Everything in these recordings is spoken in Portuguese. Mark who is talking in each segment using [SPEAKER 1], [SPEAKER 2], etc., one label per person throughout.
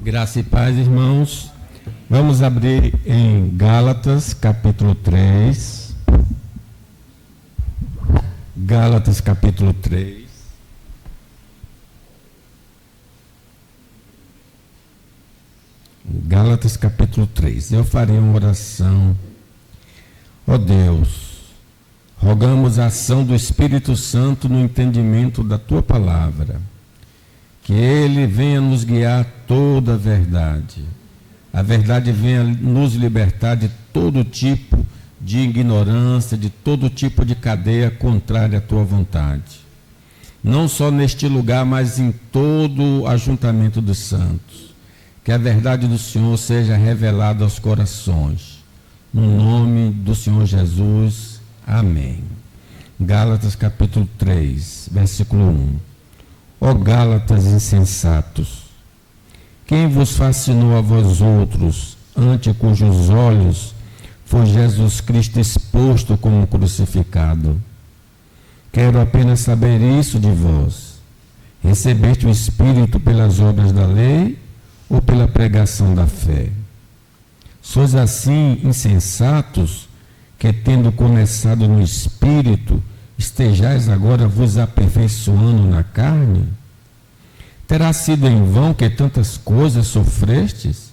[SPEAKER 1] Graça e paz, irmãos. Vamos abrir em Gálatas, capítulo 3. Gálatas, capítulo 3. Gálatas, capítulo 3. Eu farei uma oração. Ó Deus, rogamos a ação do Espírito Santo no entendimento da Tua palavra. Que Ele venha nos guiar toda a verdade. A verdade venha nos libertar de todo tipo de ignorância, de todo tipo de cadeia contrária à Tua vontade. Não só neste lugar, mas em todo o ajuntamento dos santos. Que a verdade do Senhor seja revelada aos corações. No nome do Senhor Jesus. Amém. Gálatas capítulo 3, versículo 1. Ó Gálatas insensatos, quem vos fascinou a vós outros, ante cujos olhos foi Jesus Cristo exposto como crucificado? Quero apenas saber isso de vós. Recebeste o Espírito pelas obras da lei ou pela pregação da fé? Sois assim insensatos, que tendo começado no Espírito, estejais agora vos aperfeiçoando na carne? Terá sido em vão que tantas coisas sofrestes?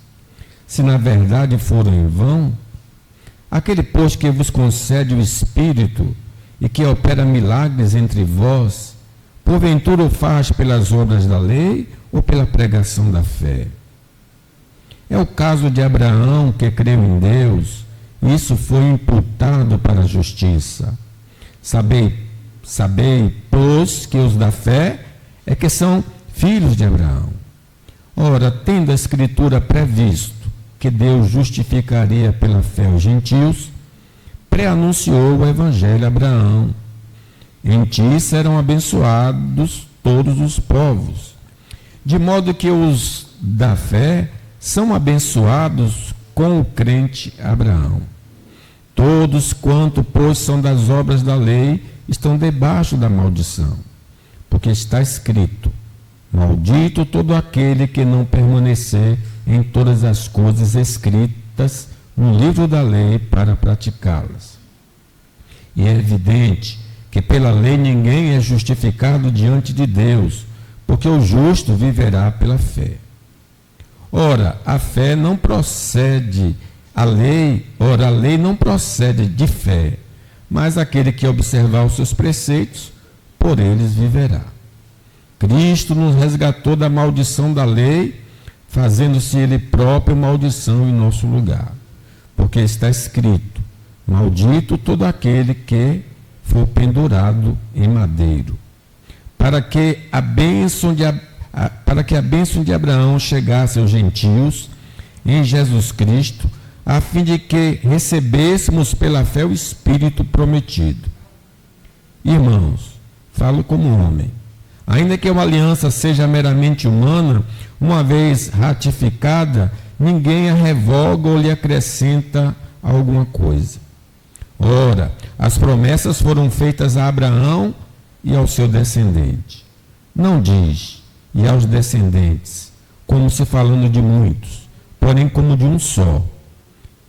[SPEAKER 1] Se na verdade foram em vão? Aquele, pois, que vos concede o Espírito e que opera milagres entre vós, porventura o faz pelas obras da lei ou pela pregação da fé? É o caso de Abraão, que creu em Deus, e isso foi imputado para a justiça. Sabei, pois, que os da fé é que são filhos de Abraão. Ora, tendo a Escritura previsto que Deus justificaria pela fé os gentios, pré-anunciou o Evangelho a Abraão. Em ti serão abençoados todos os povos. De modo que os da fé são abençoados com o crente Abraão. Todos quanto, pois, são das obras da lei, estão debaixo da maldição. Porque está escrito: maldito todo aquele que não permanecer em todas as coisas escritas no livro da lei para praticá-las. E é evidente que pela lei ninguém é justificado diante de Deus, porque o justo viverá pela fé. Ora, a fé não procede a lei não procede de fé, mas aquele que observar os seus preceitos, por eles viverá. Cristo nos resgatou da maldição da lei, fazendo-se Ele próprio maldição em nosso lugar. Porque está escrito: maldito todo aquele que for pendurado em madeiro. Para que a bênção de Abraão chegasse aos gentios em Jesus Cristo, a fim de que recebêssemos pela fé o Espírito prometido. Irmãos, falo como homem. Ainda que uma aliança seja meramente humana, uma vez ratificada, ninguém a revoga ou lhe acrescenta alguma coisa. Ora, as promessas foram feitas a Abraão e ao seu descendente. Não diz, e aos descendentes, como se falando de muitos, porém como de um só,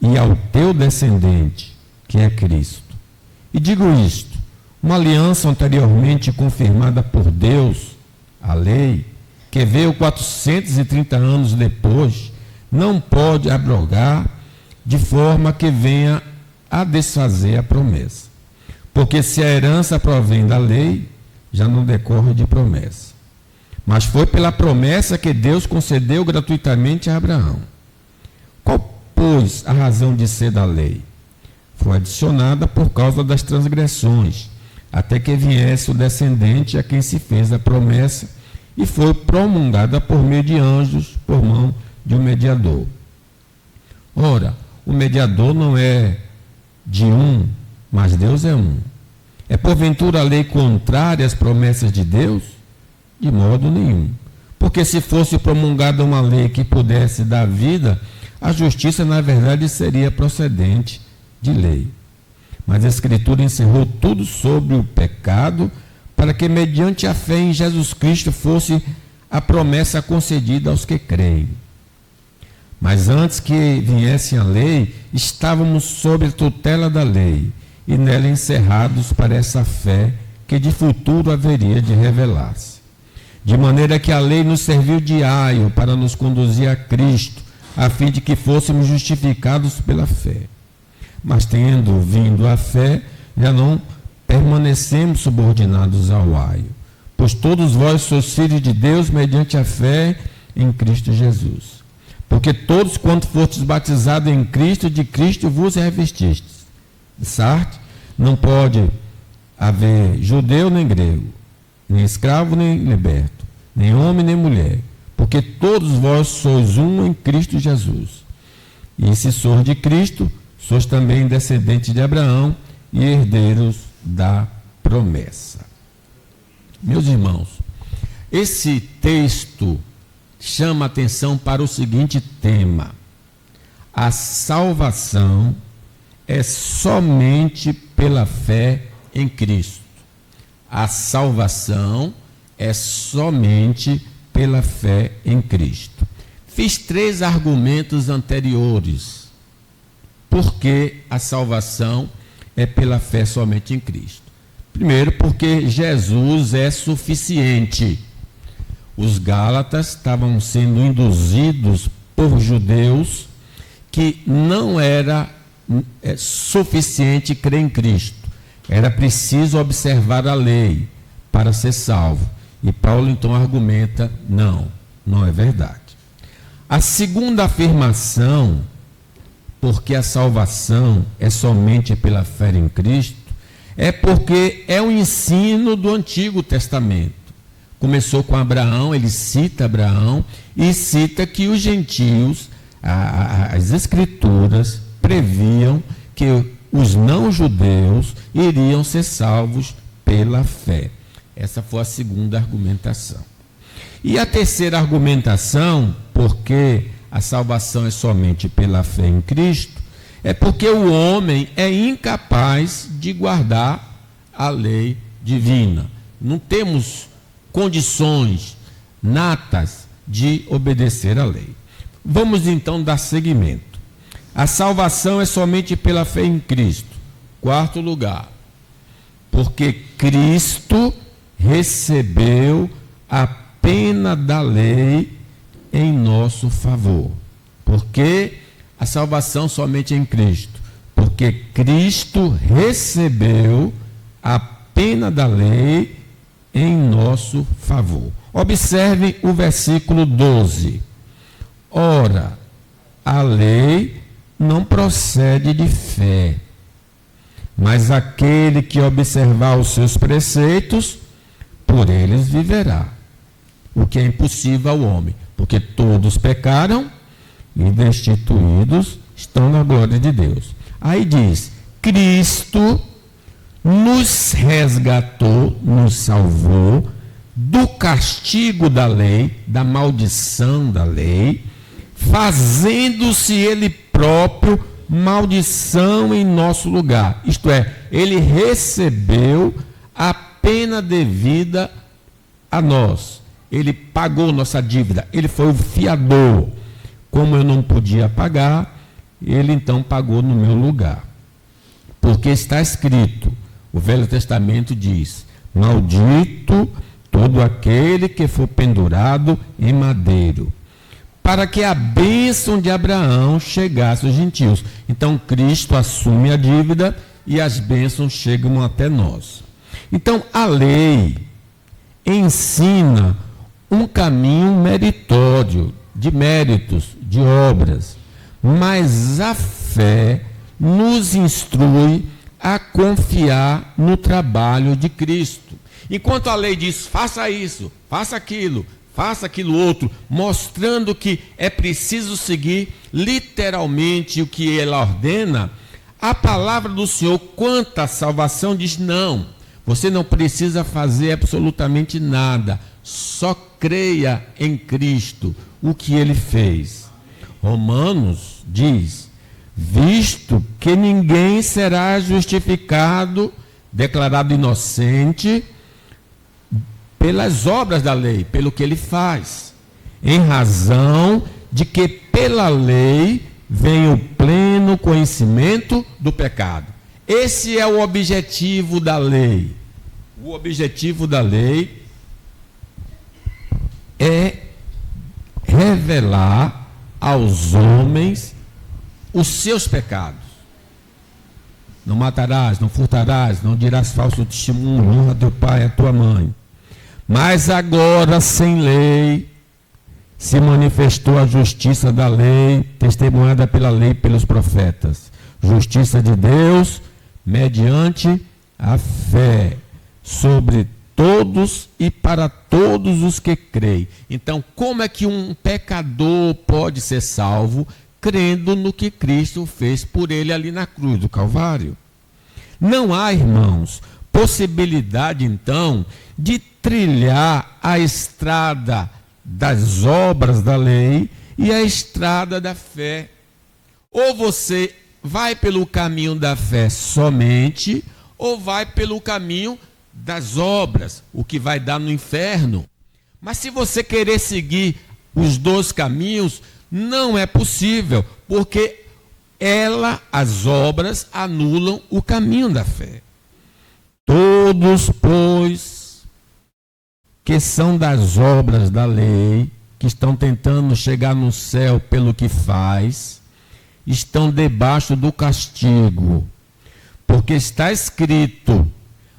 [SPEAKER 1] e ao teu descendente, que é Cristo. E digo isto: uma aliança anteriormente confirmada por Deus, a lei, que veio 430 anos depois, não pode abrogar de forma que venha a desfazer a promessa. Porque se a herança provém da lei, já não decorre de promessa. Mas foi pela promessa que Deus concedeu gratuitamente a Abraão. Qual, pois, a razão de ser da lei? Foi adicionada por causa das transgressões, até que viesse o descendente a quem se fez a promessa, e foi promulgada por meio de anjos, por mão de um mediador. Ora, o mediador não é de um, mas Deus é um. É porventura a lei contrária às promessas de Deus? De modo nenhum. Porque se fosse promulgada uma lei que pudesse dar vida, a justiça, na verdade, seria procedente de lei. Mas a Escritura encerrou tudo sobre o pecado, para que, mediante a fé em Jesus Cristo, fosse a promessa concedida aos que creem. Mas antes que viesse a lei, estávamos sob a tutela da lei, e nela encerrados para essa fé que de futuro haveria de revelar-se. De maneira que a lei nos serviu de aio para nos conduzir a Cristo, a fim de que fôssemos justificados pela fé. Mas tendo vindo a fé, já não permanecemos subordinados ao aio, pois todos vós sois filhos de Deus mediante a fé em Cristo Jesus. Porque todos quanto fostes batizados em Cristo, de Cristo vos revestistes. Certo? Não pode haver judeu nem grego, nem escravo nem liberto, nem homem nem mulher, porque todos vós sois um em Cristo Jesus. E se sois de Cristo, sois também descendentes de Abraão e herdeiros da promessa. Meus irmãos, esse texto chama atenção para o seguinte tema: a salvação é somente pela fé em Cristo. A salvação é somente pela fé em Cristo. Fiz 3 argumentos anteriores. Por que a salvação é pela fé somente em Cristo? Primeiro, porque Jesus é suficiente. Os Gálatas estavam sendo induzidos por judeus que não era suficiente crer em Cristo. Era preciso observar a lei para ser salvo. E Paulo então argumenta: não é verdade. A segunda afirmação, porque a salvação é somente pela fé em Cristo, é porque é o ensino do Antigo Testamento. Começou com Abraão, ele cita Abraão e cita que os gentios, as escrituras previam que os não-judeus iriam ser salvos pela fé. Essa foi a segunda argumentação. E a terceira argumentação, porque a salvação é somente pela fé em Cristo, é porque o homem é incapaz de guardar a lei divina. Não temos condições natas de obedecer à lei. Vamos então dar seguimento. A salvação é somente pela fé em Cristo. Quarto lugar, porque Cristo recebeu a pena da lei em nosso favor. Porque a salvação somente em Cristo? Porque Cristo recebeu a pena da lei em nosso favor. Observe o versículo 12. Ora, a lei não procede de fé, mas aquele que observar os seus preceitos, por eles viverá. O que é impossível ao homem, porque todos pecaram e destituídos estão na glória de Deus. Aí diz: Cristo nos resgatou, nos salvou do castigo da lei, da maldição da lei, fazendo-se ele próprio maldição em nosso lugar. Isto é, ele recebeu a pena devida a nós. Ele pagou nossa dívida, ele foi o fiador. Como eu não podia pagar, ele então pagou no meu lugar. Porque está escrito, o Velho Testamento diz: maldito todo aquele que for pendurado em madeiro, para que a bênção de Abraão chegasse aos gentios. Então Cristo assume a dívida e as bênçãos chegam até nós. Então a lei ensina um caminho meritório, de méritos, de obras, mas a fé nos instrui a confiar no trabalho de Cristo. Enquanto a lei diz: faça isso, faça aquilo outro, mostrando que é preciso seguir literalmente o que ela ordena, a palavra do Senhor quanto à salvação diz: não, você não precisa fazer absolutamente nada, só creia em Cristo, o que ele fez. Romanos diz: visto que ninguém será justificado, declarado inocente, pelas obras da lei, pelo que ele faz, em razão de que pela lei vem o pleno conhecimento do pecado. Esse é o objetivo da lei. O objetivo da lei é revelar aos homens os seus pecados. Não matarás, não furtarás, não dirás falso testemunho, honra teu pai e a tua mãe. Mas agora, sem lei, se manifestou a justiça da lei, testemunhada pela lei e pelos profetas. Justiça de Deus, mediante a fé, sobre todos e para todos os que creem. Então, como é que um pecador pode ser salvo? Crendo no que Cristo fez por ele ali na cruz do Calvário. Não há, irmãos, possibilidade, então, de trilhar a estrada das obras da lei e a estrada da fé. Ou você vai pelo caminho da fé somente, ou vai pelo caminho das obras, o que vai dar no inferno. Mas se você querer seguir os dois caminhos, não é possível, porque as obras anulam o caminho da fé. Todos, pois, que são das obras da lei, que estão tentando chegar no céu pelo que faz, estão debaixo do castigo, porque está escrito: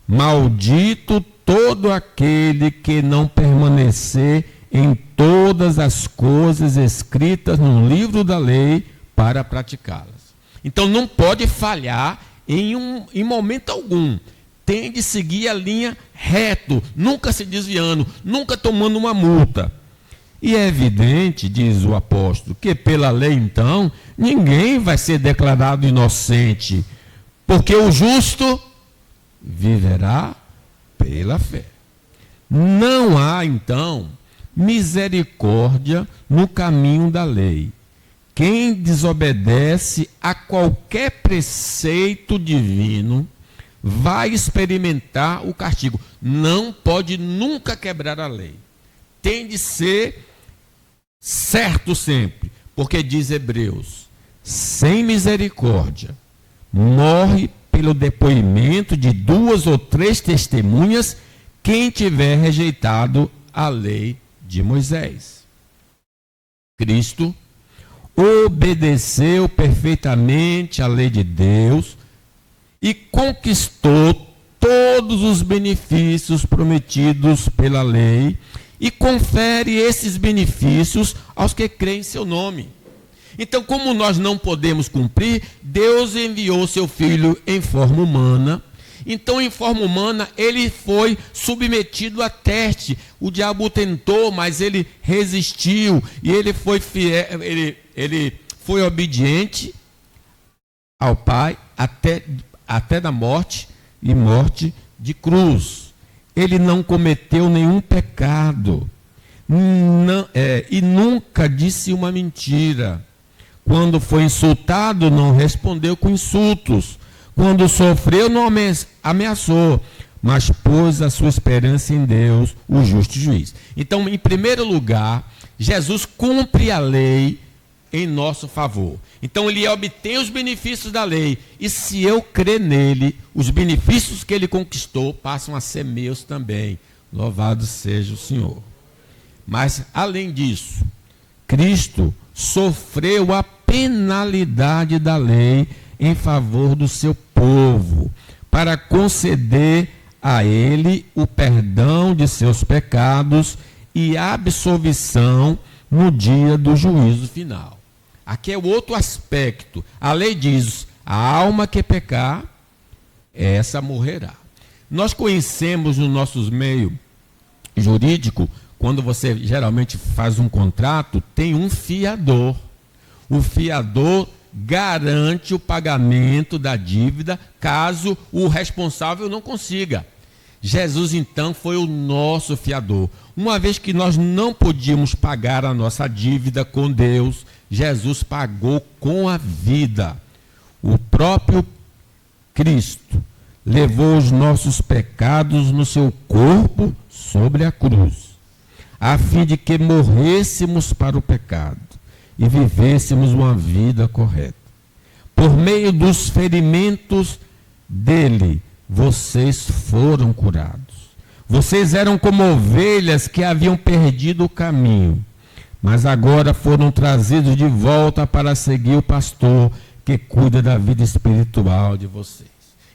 [SPEAKER 1] maldito todo aquele que não permanecer em todas as coisas escritas no livro da lei para praticá-las. Então não pode falhar em momento algum. Tem de seguir a linha reto, nunca se desviando, nunca tomando uma multa. E é evidente, diz o apóstolo, que pela lei então ninguém vai ser declarado inocente, porque o justo viverá pela fé. Não há então misericórdia no caminho da lei. Quem desobedece a qualquer preceito divino vai experimentar o castigo. Não pode nunca quebrar a lei. Tem de ser certo sempre, porque diz Hebreus: sem misericórdia, morre pelo depoimento de 2 ou 3 testemunhas quem tiver rejeitado a lei de Moisés. Cristo obedeceu perfeitamente à lei de Deus e conquistou todos os benefícios prometidos pela lei e confere esses benefícios aos que creem em seu nome. Então, como nós não podemos cumprir, Deus enviou seu Filho em forma humana. Então, em forma humana, ele foi submetido a teste. O diabo tentou, mas ele resistiu e ele foi fiel, ele foi obediente ao Pai até da morte e morte de cruz. Ele não cometeu nenhum pecado e nunca disse uma mentira. Quando foi insultado, não respondeu com insultos. Quando sofreu, não ameaçou, mas pôs a sua esperança em Deus, o justo juiz. Então, em primeiro lugar, Jesus cumpre a lei em nosso favor. Então, ele obtém os benefícios da lei. E se eu crer nele, os benefícios que ele conquistou passam a ser meus também. Louvado seja o Senhor. Mas, além disso, Cristo sofreu a penalidade da lei em favor do seu povo, para conceder a ele o perdão de seus pecados e a absolvição no dia do juízo final. Aqui é o outro aspecto. A lei diz: a alma que pecar, essa morrerá. Nós conhecemos no nosso meio jurídico, quando você geralmente faz um contrato, tem um fiador. O fiador garante o pagamento da dívida caso o responsável não consiga. Jesus, então, foi o nosso fiador. Uma vez que nós não podíamos pagar a nossa dívida com Deus, Jesus pagou com a vida. O próprio Cristo levou os nossos pecados no seu corpo sobre a cruz, a fim de que morrêssemos para o pecado e vivêssemos uma vida correta. Por meio dos ferimentos dele, vocês foram curados. Vocês eram como ovelhas que haviam perdido o caminho, mas agora foram trazidos de volta para seguir o pastor que cuida da vida espiritual de vocês.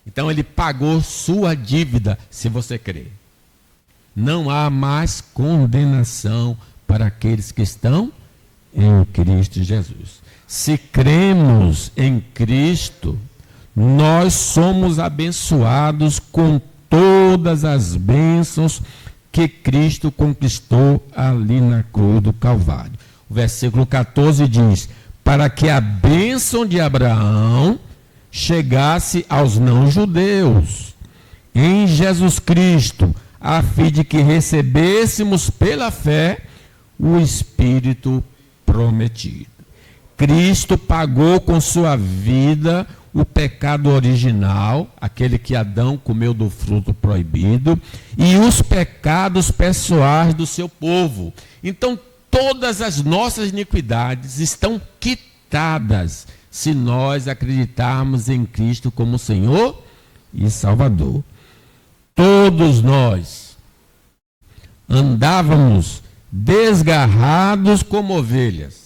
[SPEAKER 1] Então ele pagou sua dívida, se você crer. Não há mais condenação para aqueles que estão em Cristo Jesus. Se cremos em Cristo, nós somos abençoados com todas as bênçãos que Cristo conquistou ali na cruz do Calvário. O versículo 14 diz: para que a bênção de Abraão chegasse aos não-judeus em Jesus Cristo, a fim de que recebêssemos pela fé o Espírito prometido. Cristo pagou com sua vida o pecado original, aquele que Adão comeu do fruto proibido, e os pecados pessoais do seu povo. Então, todas as nossas iniquidades estão quitadas se nós acreditarmos em Cristo como Senhor e Salvador. Todos nós andávamos desgarrados como ovelhas.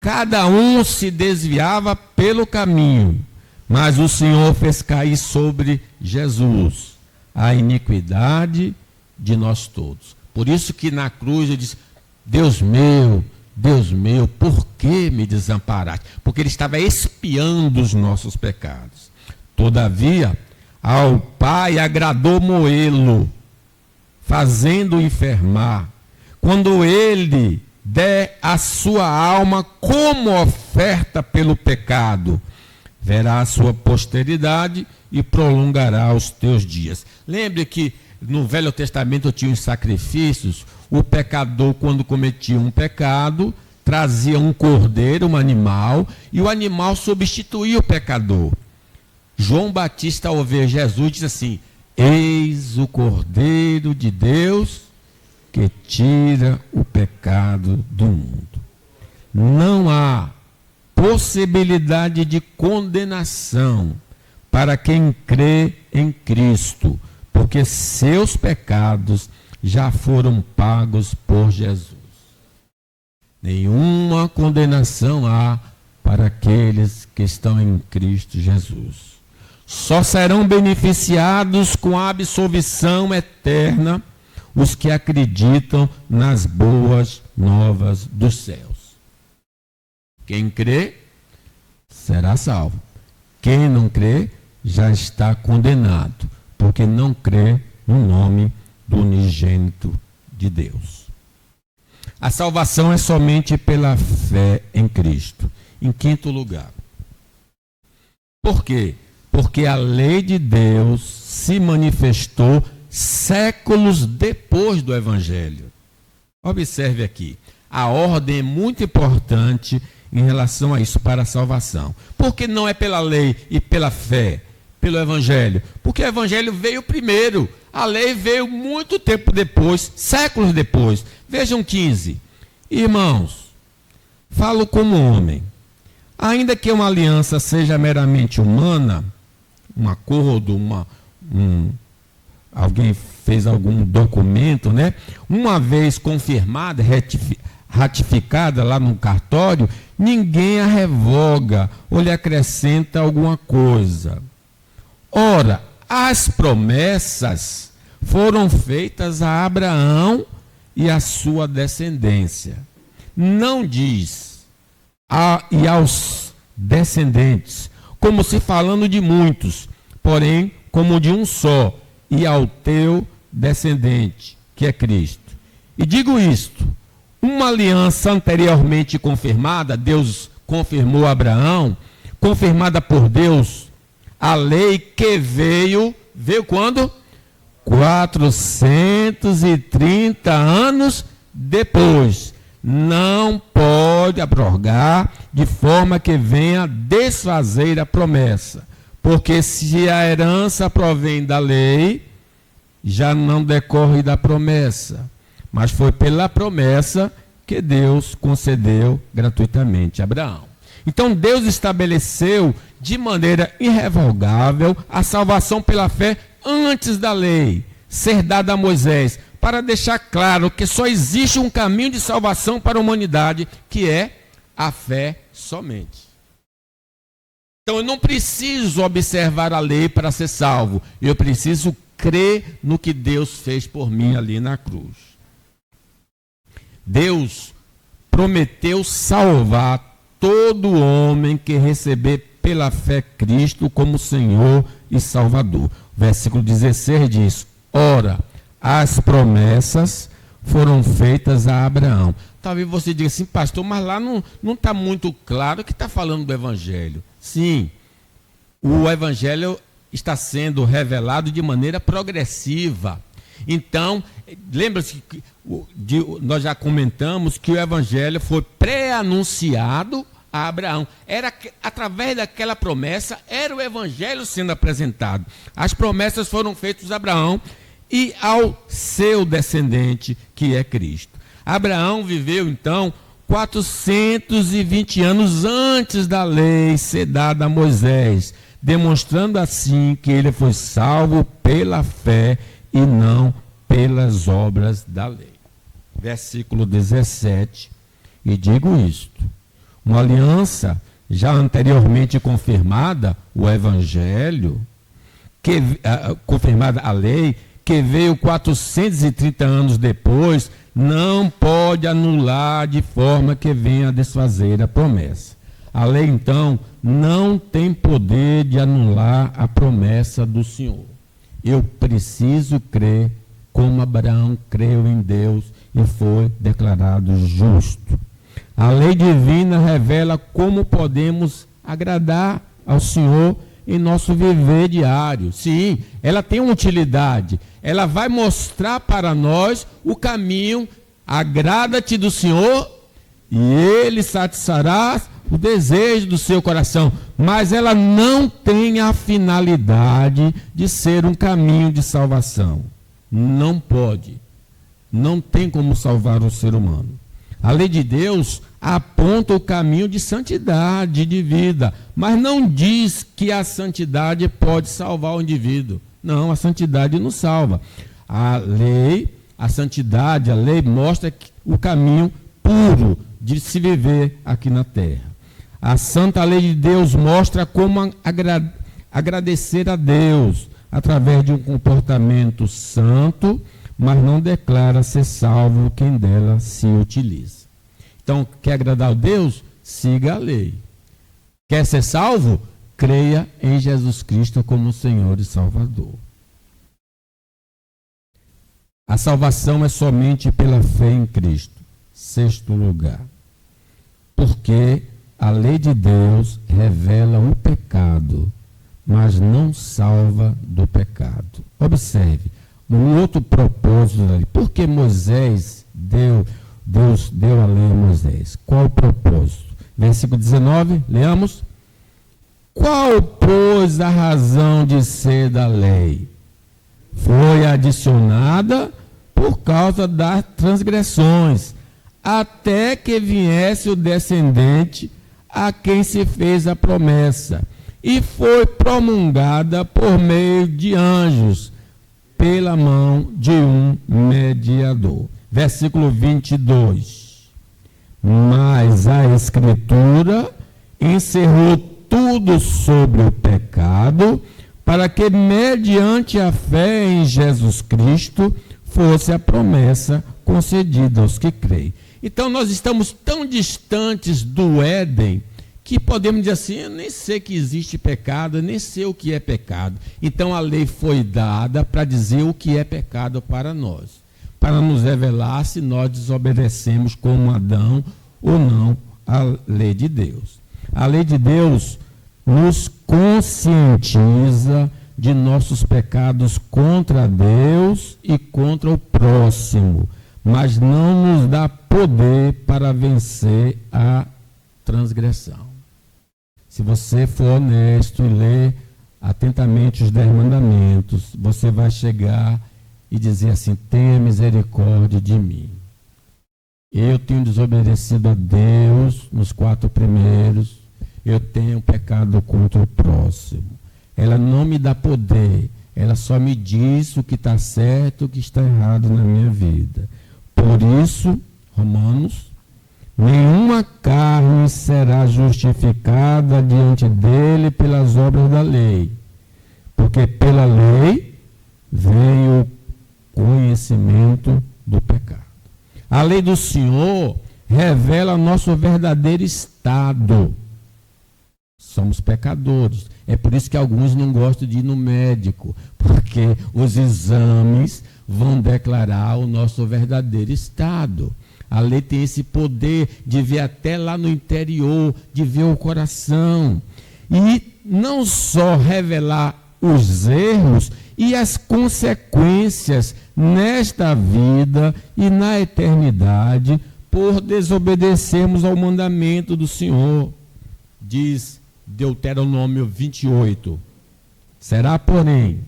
[SPEAKER 1] Cada um se desviava pelo caminho, mas o Senhor fez cair sobre Jesus a iniquidade de nós todos. Por isso que na cruz ele diz: Deus meu, por que me desamparaste? Porque ele estava expiando os nossos pecados. Todavia, ao Pai agradou moê-lo, fazendo-o enfermar, quando ele der a sua alma como oferta pelo pecado, verá a sua posteridade e prolongará os teus dias. Lembre que no Velho Testamento tinha os sacrifícios. O pecador, quando cometia um pecado, trazia um cordeiro, um animal, e o animal substituía o pecador. João Batista, ao ver Jesus, diz assim: eis o Cordeiro de Deus que tira o pecado do mundo. Não há possibilidade de condenação para quem crê em Cristo, porque seus pecados já foram pagos por Jesus. Nenhuma condenação há para aqueles que estão em Cristo Jesus. Só serão beneficiados com a absolvição eterna os que acreditam nas boas novas dos céus. Quem crê será salvo. Quem não crê já está condenado, porque não crê no nome do unigênito de Deus. A salvação é somente pela fé em Cristo. Em quinto lugar, por quê? Porque a lei de Deus se manifestou séculos depois do Evangelho. Observe aqui, a ordem é muito importante em relação a isso, para a salvação. Por que não é pela lei e pela fé, pelo Evangelho? Porque o Evangelho veio primeiro, a lei veio muito tempo depois, séculos depois. Vejam 15. Irmãos, falo como homem. Ainda que uma aliança seja meramente humana, um acordo, alguém fez algum documento, né? Uma vez confirmada, ratificada lá no cartório, ninguém a revoga ou lhe acrescenta alguma coisa. Ora, as promessas foram feitas a Abraão e a sua descendência. Não diz e aos descendentes, como se falando de muitos, porém como de um só, e ao teu descendente, que é Cristo. E digo isto: uma aliança anteriormente confirmada, Deus confirmou a Abraão, confirmada por Deus, a lei que veio quando? 430 anos depois. Não pode abrogar de forma que venha desfazer a promessa. Porque se a herança provém da lei, já não decorre da promessa. Mas foi pela promessa que Deus concedeu gratuitamente a Abraão. Então Deus estabeleceu de maneira irrevogável a salvação pela fé antes da lei ser dada a Moisés, para deixar claro que só existe um caminho de salvação para a humanidade, que é a fé somente. Então eu não preciso observar a lei para ser salvo, eu preciso crer no que Deus fez por mim ali na cruz. Deus prometeu salvar todo homem que receber pela fé Cristo como Senhor e Salvador. Versículo 16 diz: ora, as promessas foram feitas a Abraão. Talvez você diga assim, pastor, mas lá não está muito claro que está falando do Evangelho. Sim, o Evangelho está sendo revelado de maneira progressiva. Então, lembra-se que nós já comentamos que o Evangelho foi pré-anunciado a Abraão. Era através daquela promessa, era o Evangelho sendo apresentado. As promessas foram feitas a Abraão e ao seu descendente, que é Cristo. Abraão viveu, então, 420 anos antes da lei ser dada a Moisés, demonstrando assim que ele foi salvo pela fé e não pelas obras da lei. Versículo 17, e digo isto: uma aliança já anteriormente confirmada, o Evangelho, confirmada a lei, que veio 430 anos depois, não pode anular de forma que venha a desfazer a promessa. A lei, então, não tem poder de anular a promessa do Senhor. Eu preciso crer como Abraão creu em Deus e foi declarado justo. A lei divina revela como podemos agradar ao Senhor em nosso viver diário. Sim, ela tem uma utilidade. Ela vai mostrar para nós o caminho. Agrada-te do Senhor e Ele satisfará o desejo do seu coração. Mas ela não tem a finalidade de ser um caminho de salvação. Não pode. Não tem como salvar o ser humano. A lei de Deus aponta o caminho de santidade, de vida, mas não diz que a santidade pode salvar o indivíduo. Não, a santidade não salva. A lei, a santidade, a lei mostra o caminho puro de se viver aqui na terra. A santa lei de Deus mostra como agradecer a Deus através de um comportamento santo, mas não declara ser salvo quem dela se utiliza. Então, quer agradar a Deus? Siga a lei. Quer ser salvo? Creia em Jesus Cristo como Senhor e Salvador. A salvação é somente pela fé em Cristo. Sexto lugar, porque a lei de Deus revela o pecado, mas não salva do pecado. Observe, um outro propósito da lei. Por que Deus deu a lei a Moisés? Qual o propósito? Versículo 19, leamos. Qual, pois, a razão de ser da lei? Foi adicionada por causa das transgressões, até que viesse o descendente a quem se fez a promessa, e foi promulgada por meio de anjos, pela mão de um mediador. Versículo 22. Mas a Escritura encerrou tudo sobre o pecado, para que, mediante a fé em Jesus Cristo, fosse a promessa concedida aos que creem. Então, nós estamos tão distantes do Éden, que podemos dizer assim, eu nem sei que existe pecado, eu nem sei o que é pecado. Então, a lei foi dada para dizer o que é pecado para nós, para nos revelar se nós desobedecemos como Adão ou não a lei de Deus. A lei de Deus nos conscientiza de nossos pecados contra Deus e contra o próximo, mas não nos dá poder para vencer a transgressão. Se você for honesto e ler atentamente os 10 mandamentos, você vai chegar e dizer assim: tenha misericórdia de mim. Eu tenho desobedecido a Deus nos 4 primeiros, eu tenho pecado contra o próximo. Ela não me dá poder, ela só me diz o que está certo e o que está errado na minha vida. Por isso, Romanos, nenhuma carne será justificada diante dele pelas obras da lei, porque pela lei vem o conhecimento do pecado. A lei do Senhor revela nosso verdadeiro estado. Somos pecadores. É por isso que alguns não gostam de ir no médico, porque os exames vão declarar o nosso verdadeiro estado. A lei tem esse poder de ver até lá no interior, de ver o coração. E não só revelar os erros e as consequências nesta vida e na eternidade por desobedecermos ao mandamento do Senhor. Diz Deuteronômio 28. Será, porém,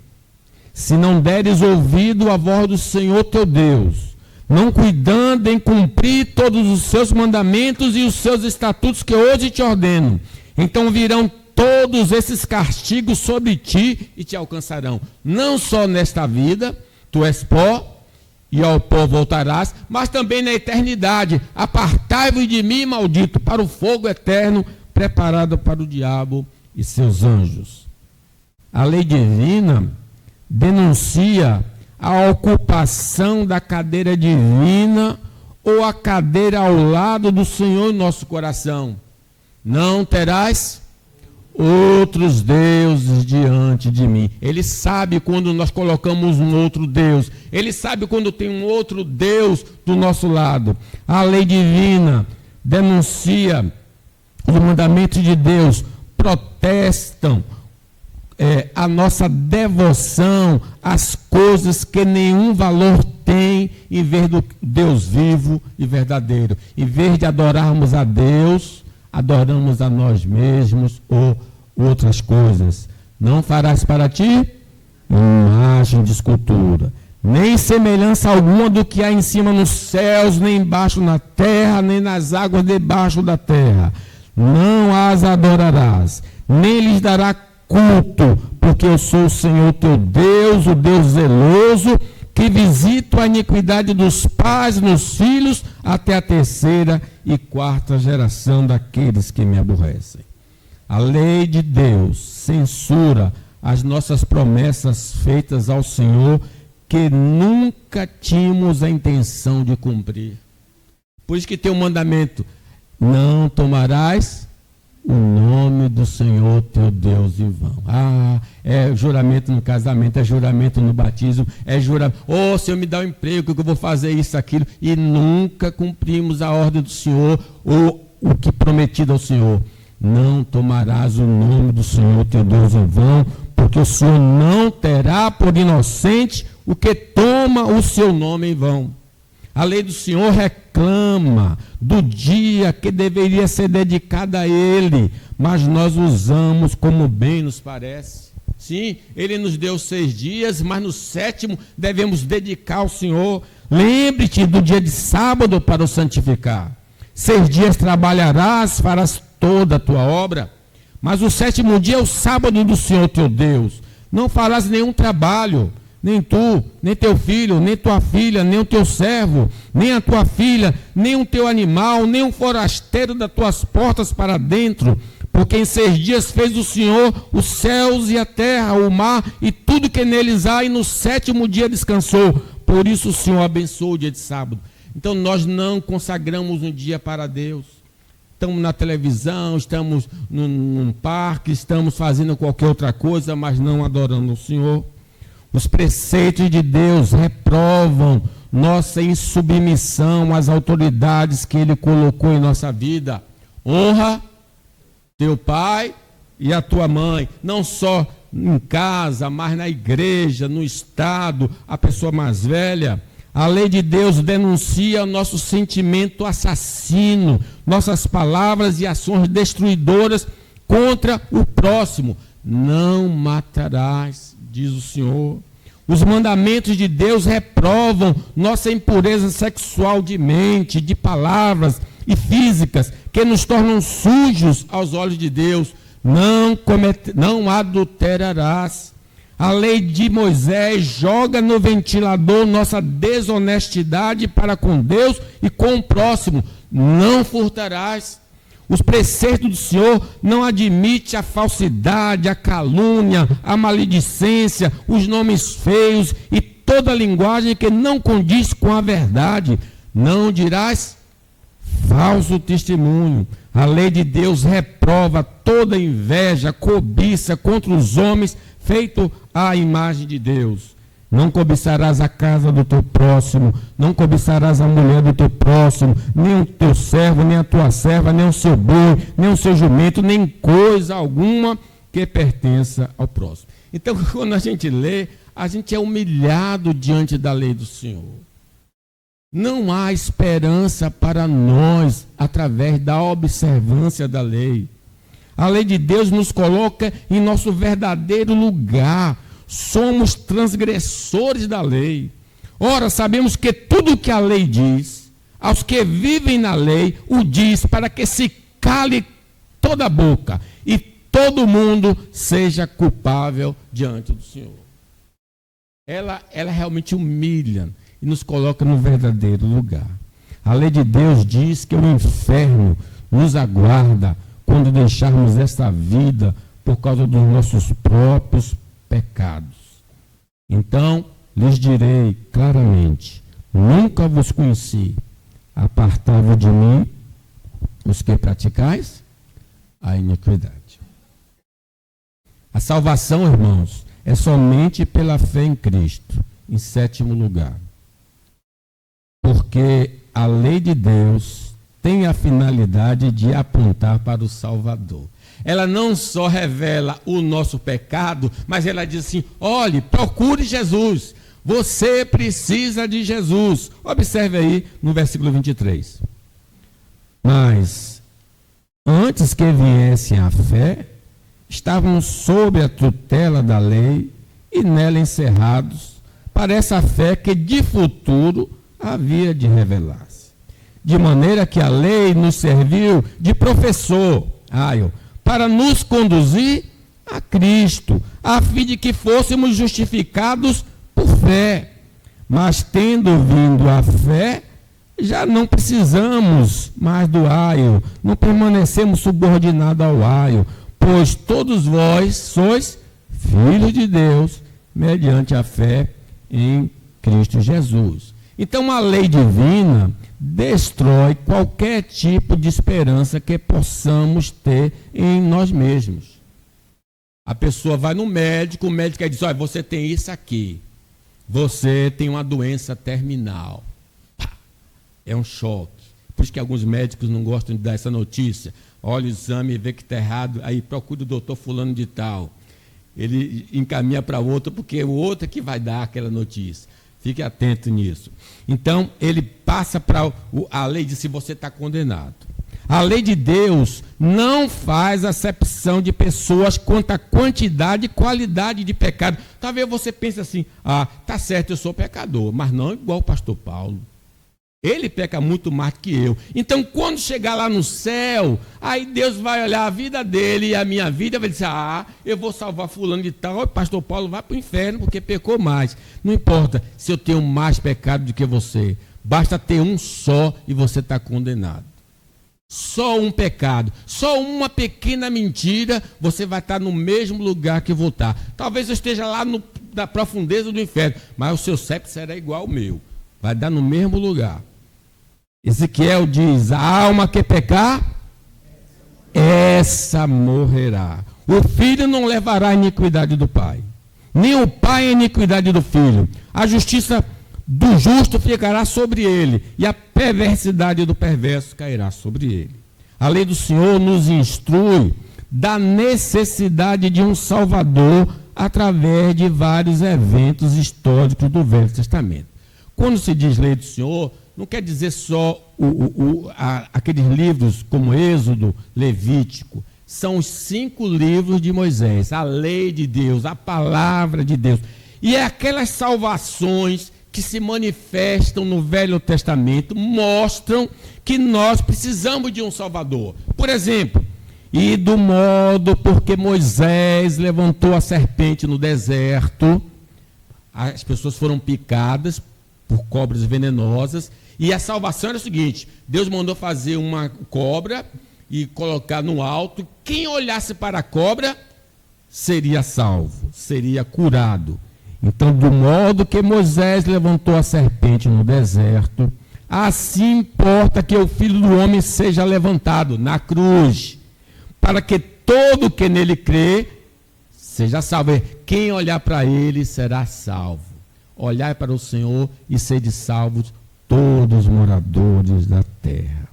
[SPEAKER 1] se não deres ouvido à voz do Senhor teu Deus, não cuidando em cumprir todos os seus mandamentos e os seus estatutos que hoje te ordeno, então virão todos esses castigos sobre ti e te alcançarão. Não só nesta vida, tu és pó e ao pó voltarás, mas também na eternidade. Apartai-vos de mim, maldito, para o fogo eterno, preparado para o diabo e seus anjos. A lei divina denuncia a ocupação da cadeira divina ou a cadeira ao lado do Senhor em nosso coração. Não terás outros deuses diante de mim. Ele sabe quando nós colocamos um outro Deus. Ele sabe quando tem um outro Deus do nosso lado. A lei divina denuncia os mandamentos de Deus, protestam a nossa devoção às coisas que nenhum valor tem, em vez do Deus vivo e verdadeiro. Em vez de adorarmos a Deus, adoramos a nós mesmos ou outras coisas. Não farás para ti imagem de escultura, nem semelhança alguma do que há em cima nos céus, nem embaixo na terra, nem nas águas debaixo da terra. Não as adorarás, nem lhes dará culto, porque eu sou o Senhor teu Deus, o Deus zeloso, que visito a iniquidade dos pais nos filhos até a 3ª e 4ª geração daqueles que me aborrecem. A lei de Deus censura as nossas promessas feitas ao Senhor que nunca tínhamos a intenção de cumprir. Por isso que tem um mandamento: não tomarás o nome do Senhor teu Deus em vão. É juramento no casamento, é juramento no batismo, é juramento. Senhor, me dá um emprego, que eu vou fazer isso, aquilo. E nunca cumprimos a ordem do Senhor, ou o que prometido ao Senhor. Não tomarás o nome do Senhor teu Deus em vão, porque o Senhor não terá por inocente o que toma o seu nome em vão. A lei do Senhor reclama do dia que deveria ser dedicado a Ele, mas nós usamos como bem nos parece. Sim, Ele nos deu 6 dias, mas no 7º devemos dedicar ao Senhor. Lembre-te do dia de sábado para o santificar. 6 dias trabalharás, farás toda a tua obra, mas o 7º dia é o sábado do Senhor teu Deus. Não farás nenhum trabalho, nem tu, nem teu filho, nem tua filha, nem o teu servo, nem a tua filha, nem o teu animal, nem um forasteiro das tuas portas para dentro, porque em 6 dias fez o Senhor os céus e a terra, o mar e tudo que neles há, e no 7º dia descansou. Por isso o Senhor abençoou o dia de sábado. Então nós não consagramos um dia para Deus. Estamos na televisão, estamos num parque, estamos fazendo qualquer outra coisa, mas não adorando o Senhor. Os preceitos de Deus reprovam nossa insubmissão às autoridades que Ele colocou em nossa vida. Honra teu pai e a tua mãe, não só em casa, mas na igreja, no estado, a pessoa mais velha. A lei de Deus denuncia o nosso sentimento assassino, nossas palavras e ações destruidoras contra o próximo. Não matarás, diz o Senhor. Os mandamentos de Deus reprovam nossa impureza sexual de mente, de palavras e físicas, que nos tornam sujos aos olhos de Deus. Não adulterarás. A lei de Moisés joga no ventilador nossa desonestidade para com Deus e com o próximo. Não furtarás. Os preceitos do Senhor não admitem a falsidade, a calúnia, a maledicência, os nomes feios e toda linguagem que não condiz com a verdade. Não dirás falso testemunho. A lei de Deus reprova toda inveja, cobiça contra os homens feito à imagem de Deus. Não cobiçarás a casa do teu próximo, não cobiçarás a mulher do teu próximo, nem o teu servo, nem a tua serva, nem o seu boi, nem o seu jumento, nem coisa alguma que pertença ao próximo. Então, quando a gente lê, a gente é humilhado diante da lei do Senhor. Não há esperança para nós através da observância da lei. A lei de Deus nos coloca em nosso verdadeiro lugar. Somos transgressores da lei. Ora, sabemos que tudo o que a lei diz, aos que vivem na lei, o diz para que se cale toda a boca e todo mundo seja culpável diante do Senhor. Ela realmente humilha e nos coloca no verdadeiro lugar. A lei de Deus diz que o inferno nos aguarda quando deixarmos esta vida por causa dos nossos próprios pecados. Então, lhes direi claramente: nunca vos conheci. Apartai-vos de mim, os que praticais a iniquidade. A salvação, irmãos, é somente pela fé em Cristo. Em sétimo lugar, porque a lei de Deus tem a finalidade de apontar para o Salvador. Ela não só revela o nosso pecado, mas ela diz assim: olhe, procure Jesus. Você precisa de Jesus. Observe aí no versículo 23. Mas, antes que viesse a fé, estávamos sob a tutela da lei e nela encerrados, para essa fé que de futuro havia de revelar-se. De maneira que a lei nos serviu de professor, para nos conduzir a Cristo, a fim de que fôssemos justificados por fé. Mas tendo vindo a fé, já não precisamos mais do aio, não permanecemos subordinados ao aio, pois todos vós sois filhos de Deus, mediante a fé em Cristo Jesus. Então a lei divina destrói qualquer tipo de esperança que possamos ter em nós mesmos. A pessoa vai no médico, o médico diz: olha, você tem isso aqui, você tem uma doença terminal. É um choque. Por isso que alguns médicos não gostam de dar essa notícia. Olha o exame e vê que está errado, aí procura o doutor fulano de tal. Ele encaminha para outro, porque o outro é que vai dar aquela notícia. Fique atento nisso. Então, ele passa para a lei de se você está condenado. A lei de Deus não faz acepção de pessoas quanto à quantidade e qualidade de pecado. Talvez você pense assim: tá certo, eu sou pecador, mas não igual o pastor Paulo. Ele peca muito mais que eu. Então, quando chegar lá no céu, aí Deus vai olhar a vida dele e a minha vida, vai dizer: eu vou salvar fulano de tal, o pastor Paulo vai para o inferno porque pecou mais. Não importa se eu tenho mais pecado do que você. Basta ter um só e você está condenado. Só um pecado, só uma pequena mentira, você vai estar no mesmo lugar que eu vou estar. Talvez eu esteja lá na profundeza do inferno, mas o seu CEP será igual ao meu. Vai dar no mesmo lugar. Ezequiel diz: a alma que pecar, essa morrerá. O filho não levará a iniquidade do pai, nem o pai a iniquidade do filho. A justiça do justo ficará sobre ele, e a perversidade do perverso cairá sobre ele. A lei do Senhor nos instrui da necessidade de um Salvador através de vários eventos históricos do Velho Testamento. Quando se diz lei do Senhor, não quer dizer só aqueles livros como Êxodo, Levítico. São os 5 livros de Moisés, a lei de Deus, a palavra de Deus. E é aquelas salvações que se manifestam no Velho Testamento mostram que nós precisamos de um Salvador. Por exemplo, e do modo porque Moisés levantou a serpente no deserto, as pessoas foram picadas por cobras venenosas, e a salvação era o seguinte: Deus mandou fazer uma cobra e colocar no alto, quem olhasse para a cobra seria salvo, seria curado. Então, do modo que Moisés levantou a serpente no deserto, assim importa que o Filho do Homem seja levantado na cruz, para que todo que nele crê seja salvo. Quem olhar para ele será salvo. Olhai para o Senhor e sede salvos todos os moradores da terra.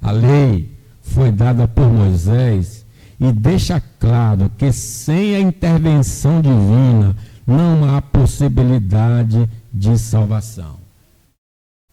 [SPEAKER 1] A lei foi dada por Moisés e deixa claro que sem a intervenção divina não há possibilidade de salvação.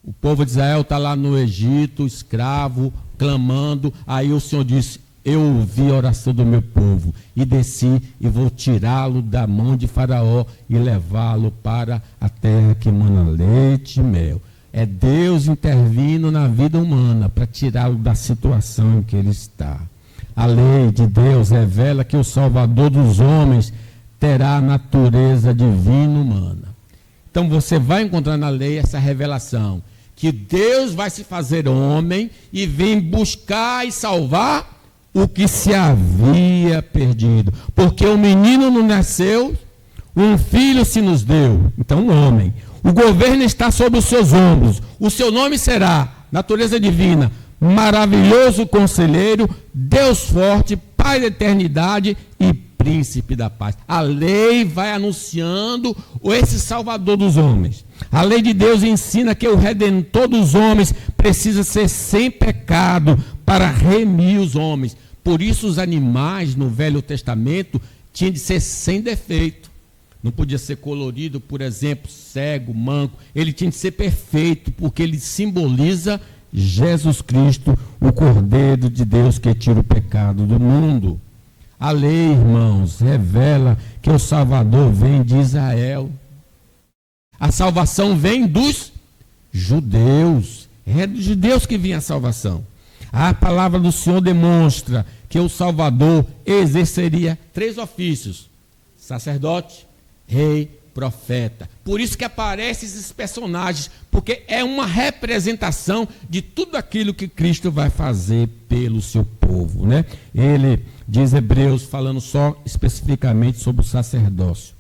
[SPEAKER 1] O povo de Israel está lá no Egito, escravo, clamando. Aí o Senhor disse: eu ouvi a oração do meu povo e desci e vou tirá-lo da mão de Faraó e levá-lo para a terra que mana leite e mel. É Deus intervindo na vida humana para tirá-lo da situação em que ele está. A lei de Deus revela que o Salvador dos homens terá a natureza divina humana. Então você vai encontrar na lei essa revelação, que Deus vai se fazer homem e vem buscar e salvar o que se havia perdido. Porque o menino não nasceu, um filho se nos deu. Então, um homem. O governo está sobre os seus ombros. O seu nome será, natureza divina, maravilhoso conselheiro, Deus forte, Pai da eternidade e príncipe da paz. A lei vai anunciando esse Salvador dos homens. A lei de Deus ensina que o Redentor dos homens precisa ser sem pecado para remir os homens. Por isso os animais no Velho Testamento tinham de ser sem defeito. Não podia ser colorido, por exemplo, cego, manco. Ele tinha de ser perfeito, porque ele simboliza Jesus Cristo, o Cordeiro de Deus que tira o pecado do mundo. A lei, irmãos, revela que o Salvador vem de Israel. A salvação vem dos judeus. É dos judeus que vem a salvação. A palavra do Senhor demonstra que o Salvador exerceria 3 ofícios: sacerdote, rei, profeta. Por isso que aparecem esses personagens, porque é uma representação de tudo aquilo que Cristo vai fazer pelo seu povo, né? Ele diz, Hebreus, falando só especificamente sobre o sacerdócio: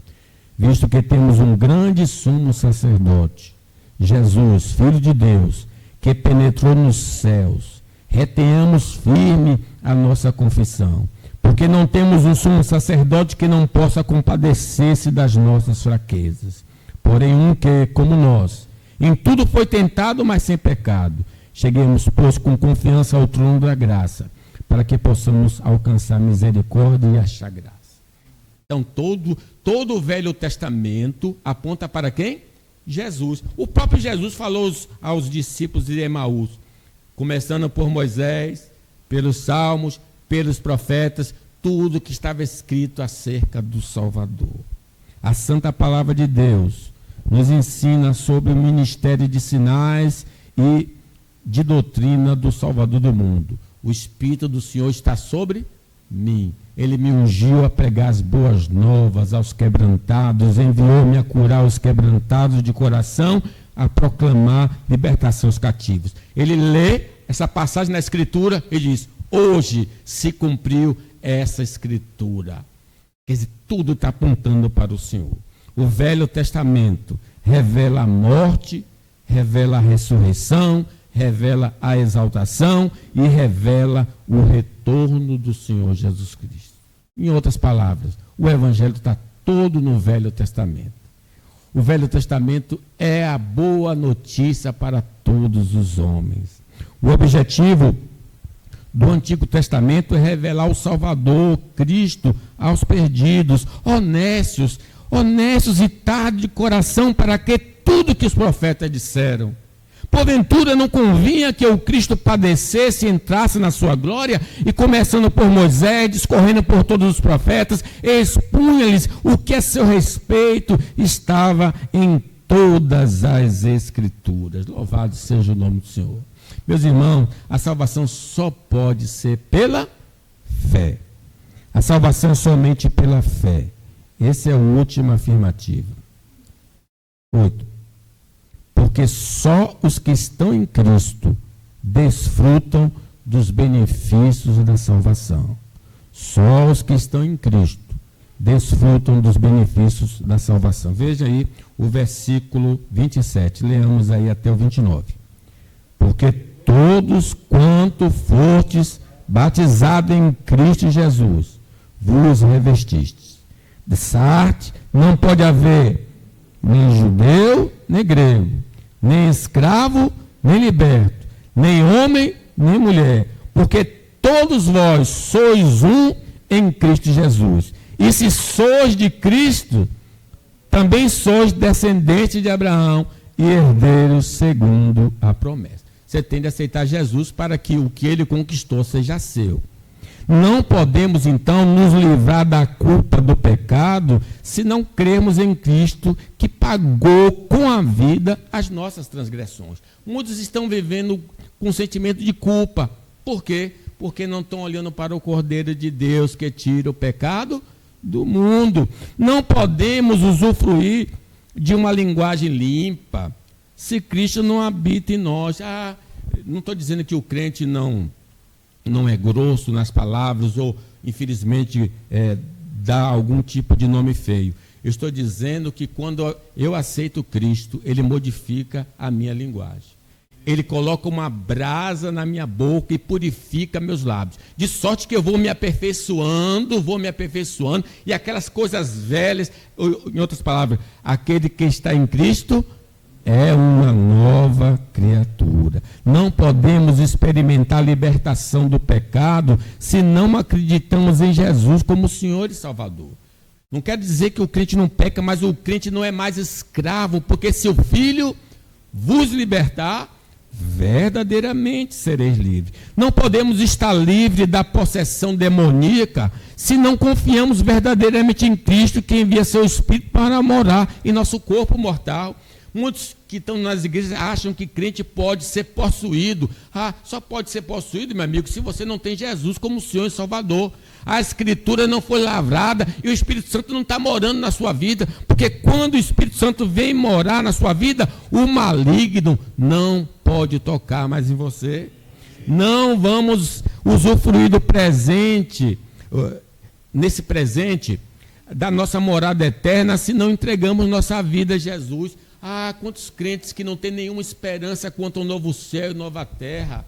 [SPEAKER 1] visto que temos um grande sumo sacerdote, Jesus, Filho de Deus, que penetrou nos céus, retenhamos firme a nossa confissão, porque não temos um sumo sacerdote que não possa compadecer-se das nossas fraquezas, porém um que, como nós, em tudo foi tentado, mas sem pecado. Cheguemos, pois, com confiança ao trono da graça, para que possamos alcançar misericórdia e achar graça. Então, todo o Velho Testamento aponta para quem? Jesus. O próprio Jesus falou aos discípulos de Emaús, começando por Moisés, pelos Salmos, pelos profetas, tudo que estava escrito acerca do Salvador. A Santa Palavra de Deus nos ensina sobre o ministério de sinais e de doutrina do Salvador do mundo. O Espírito do Senhor está sobre mim. Ele me ungiu a pregar as boas novas aos quebrantados, enviou-me a curar os quebrantados de coração, a proclamar libertação aos cativos. Ele lê essa passagem na Escritura e diz: hoje se cumpriu essa Escritura. Quer dizer, tudo está apontando para o Senhor. O Velho Testamento revela a morte, revela a ressurreição, revela a exaltação e revela o retorno do Senhor Jesus Cristo. Em outras palavras, o Evangelho está todo no Velho Testamento. O Velho Testamento é a boa notícia para todos os homens. O objetivo do Antigo Testamento é revelar o Salvador, Cristo, aos perdidos, honestos e tardos de coração, para que tudo que os profetas disseram, Porventura não convinha que o Cristo padecesse e entrasse na sua glória? E começando por Moisés, discorrendo por todos os profetas, expunha-lhes o que a seu respeito estava em todas as Escrituras. Louvado seja o nome do Senhor. Meus irmãos, a salvação só pode ser pela fé. A salvação é somente pela fé. Essa é a última afirmativa. 8. Porque só os que estão em Cristo desfrutam dos benefícios da salvação. Só os que estão em Cristo desfrutam dos benefícios da salvação. Veja aí o versículo 27. Leamos aí até o 29. Porque todos quanto fortes batizados em Cristo Jesus, vos revestistes. Dessa arte não pode haver nem judeu, nem grego, nem escravo, nem liberto, nem homem, nem mulher, porque todos vós sois um em Cristo Jesus. E se sois de Cristo, também sois descendentes de Abraão e herdeiros segundo a promessa. Você tem de aceitar Jesus para que o que ele conquistou seja seu. Não podemos, então, nos livrar da culpa do pecado se não crermos em Cristo, que pagou com a vida as nossas transgressões. Muitos estão vivendo com sentimento de culpa. Por quê? Porque não estão olhando para o Cordeiro de Deus que tira o pecado do mundo. Não podemos usufruir de uma linguagem limpa se Cristo não habita em nós. Não estou dizendo que o crente não é grosso nas palavras ou, infelizmente, dá algum tipo de nome feio. Eu estou dizendo que quando eu aceito Cristo, Ele modifica a minha linguagem. Ele coloca uma brasa na minha boca e purifica meus lábios. De sorte que eu vou me aperfeiçoando, e aquelas coisas velhas, em outras palavras, aquele que está em Cristo é uma nova criatura. Não podemos experimentar a libertação do pecado se não acreditamos em Jesus como Senhor e Salvador. Não quer dizer que o crente não peca, mas o crente não é mais escravo, porque se o Filho vos libertar, verdadeiramente sereis livres. Não podemos estar livres da possessão demoníaca se não confiamos verdadeiramente em Cristo, que envia seu Espírito para morar em nosso corpo mortal. Muitos que estão nas igrejas acham que crente pode ser possuído. Só pode ser possuído, meu amigo, se você não tem Jesus como Senhor e Salvador. A Escritura não foi lavrada e o Espírito Santo não está morando na sua vida, porque quando o Espírito Santo vem morar na sua vida, o maligno não pode tocar mais em você. Não vamos usufruir do presente, nesse presente, da nossa morada eterna, se não entregamos nossa vida a Jesus. Quantos crentes que não têm nenhuma esperança quanto ao novo céu e nova terra.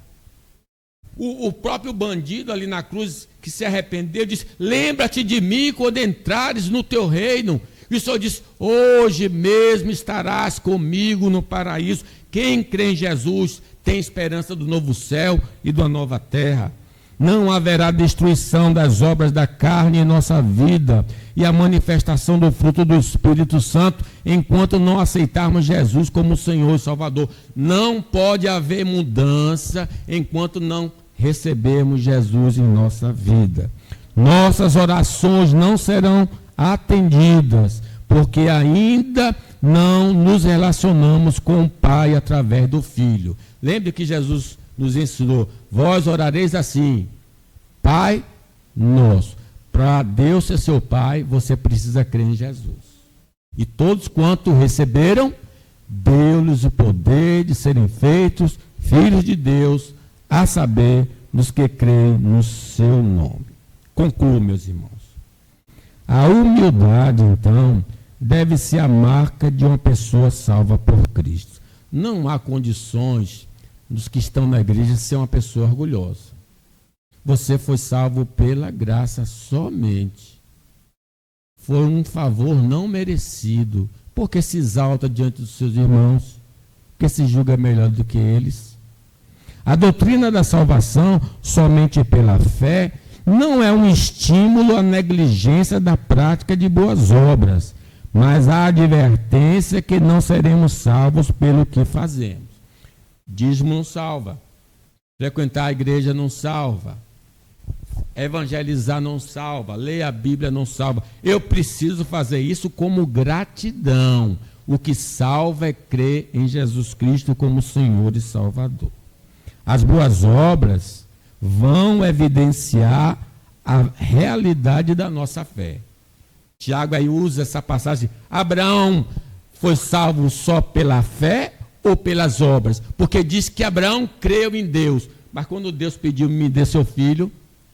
[SPEAKER 1] O próprio bandido ali na cruz, que se arrependeu, disse: lembra-te de mim quando entrares no teu reino. E o Senhor disse: hoje mesmo estarás comigo no paraíso. Quem crê em Jesus tem esperança do novo céu e da nova terra. Não haverá destruição das obras da carne em nossa vida e a manifestação do fruto do Espírito Santo enquanto não aceitarmos Jesus como Senhor e Salvador. Não pode haver mudança enquanto não recebermos Jesus em nossa vida. Nossas orações não serão atendidas porque ainda não nos relacionamos com o Pai através do Filho. Lembre que Jesus nos ensinou: vós orareis assim, Pai nosso. Para Deus ser seu Pai, você precisa crer em Jesus. E todos quanto receberam, deu-lhes o poder de serem feitos filhos de Deus, a saber, nos que creem no seu nome. Concluo, meus irmãos. A humildade, então, deve ser a marca de uma pessoa salva por Cristo. Não há condições dos que estão na igreja ser uma pessoa orgulhosa. Você foi salvo pela graça somente. Foi um favor não merecido. Porque se exalta diante dos seus irmãos, porque se julga melhor do que eles. A doutrina da salvação, somente pela fé, não é um estímulo à negligência da prática de boas obras, mas a advertência que não seremos salvos pelo que fazemos. Dízimo não salva. Frequentar a igreja não salva. Evangelizar não salva. Ler a Bíblia não salva. Eu preciso fazer isso como gratidão. O que salva é crer em Jesus Cristo como Senhor e Salvador. As boas obras vão evidenciar a realidade da nossa fé. Tiago aí usa essa passagem. Abraão foi salvo só pela fé ou pelas obras? Porque diz que Abraão creu em Deus, mas quando Deus pediu, me dê seu filho,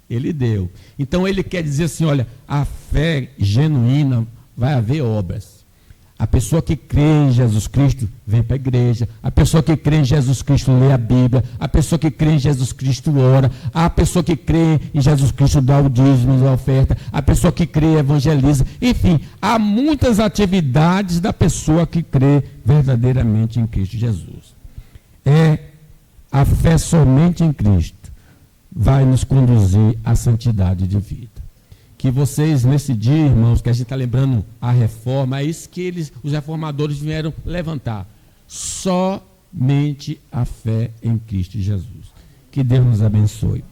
[SPEAKER 1] ele deu. Então ele quer dizer assim, olha, a fé genuína vai haver obras. A pessoa que crê em Jesus Cristo vem para a igreja. A pessoa que crê em Jesus Cristo lê a Bíblia. A pessoa que crê em Jesus Cristo ora. A pessoa que crê em Jesus Cristo dá o dízimo, dá a oferta. A pessoa que crê evangeliza. Enfim, há muitas atividades da pessoa que crê verdadeiramente em Cristo Jesus. É a fé somente em Cristo vai nos conduzir à santidade de vida. Que vocês, nesse dia, irmãos, que a gente está lembrando a reforma, é isso que os reformadores vieram levantar. Somente a fé em Cristo Jesus. Que Deus nos abençoe.